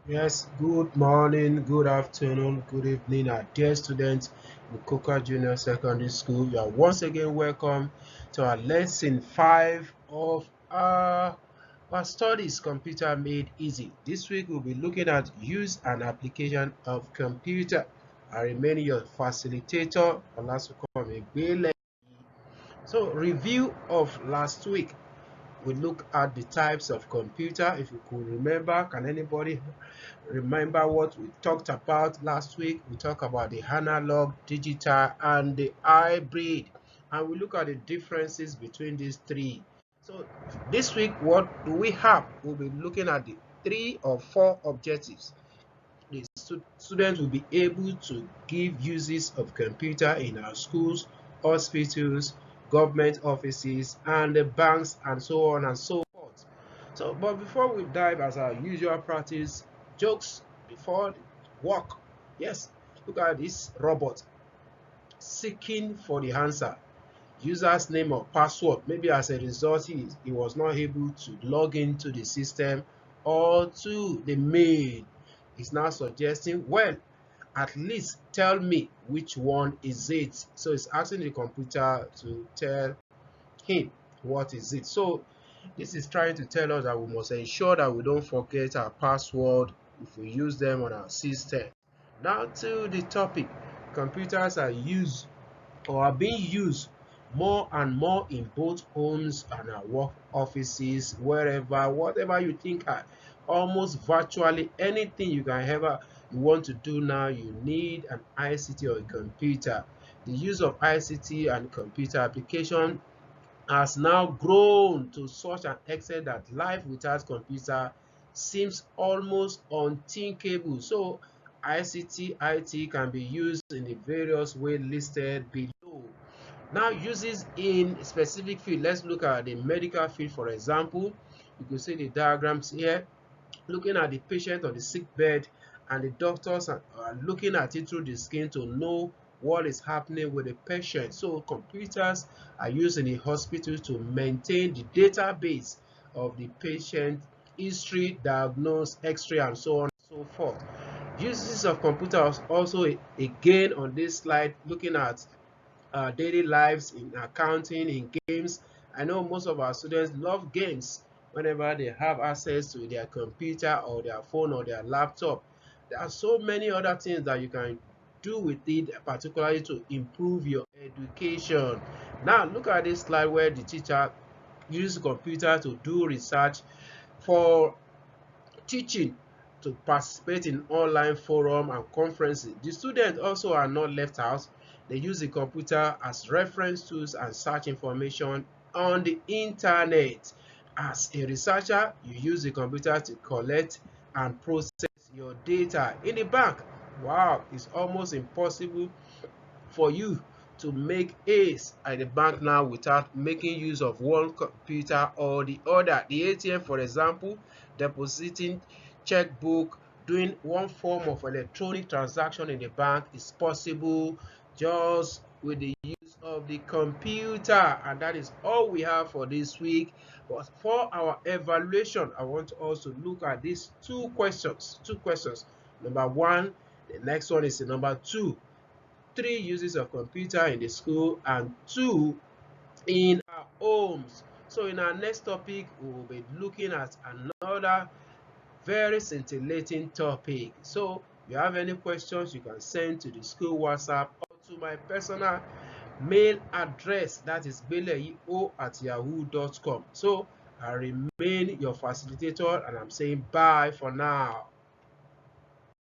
Yes, good morning, good afternoon, good evening, our dear students in Coca Junior Secondary School. You are once again welcome to our lesson 5 of our studies, Computer Made Easy. This week we'll be looking at use and application of computer. I remain your facilitator, Olasunkanmi Gbeleyi. So, review of last week. We look at the types of computer. If you could remember, can anybody remember what we talked about last week? We talked about the analog, digital, and the hybrid, and we look at the differences between these three. So this week, what do we have? We'll be looking at the 3 or 4 objectives. The students will be able to give uses of computer in our schools, hospitals, government offices, and the banks, and so on and so forth. So, but before we dive, as our usual practice, jokes before work. Yes, look at this robot seeking for the answer. User's name or password. Maybe as a result, he was not able to log into the system or to the mail. He's now suggesting, well, at least tell me which one is it. So it's asking the computer to tell him what is it. So this is trying to tell us that we must ensure that we don't forget our password if we use them on our system. Now to the topic. Computers are used or are being used more and more in both homes and our work offices, wherever, whatever you think are almost virtually anything you can ever you want to do now, you need an ICT or a computer. The use of ICT and computer application has now grown to such an extent that life without computer seems almost unthinkable. So ICT, IT can be used in the various ways listed below. Now, uses in specific field. Let's look at the medical field, for example. You can see the diagrams here, looking at the patient on the sick bed, and the doctors are looking at it through the skin to know what is happening with the patient. So computers are used in the hospital to maintain the database of the patient history, diagnose, x-ray, and so on and so forth. Uses of computers also again on this slide, looking at daily lives in accounting, in games. I know most of our students love games whenever they have access to their computer or their phone or their laptop. There are so many other things that you can do with it, particularly to improve your education. Now, look at this slide where the teacher uses computer to do research for teaching, to participate in online forum and conferences. The students also are not left out. They use the computer as reference tools and search information on the internet. As a researcher, you use the computer to collect and process your data. In the bank, wow, it's almost impossible for you to make A's at the bank now without making use of one computer or the other. The ATM, for example, depositing checkbook, doing one form of electronic transaction in the bank is possible just with the use of the computer. And that is all we have for this week. But for our evaluation, I want us to look at these two questions. Number one, the next one is the number two. 3 uses of computer in the school, and 2 in our homes. So in our next topic, we will be looking at another very scintillating topic. So if you have any questions, you can send to the school WhatsApp or to my personal mail address, that is gbeleyi@yahoo.com. So I remain your facilitator, and I'm saying bye for now.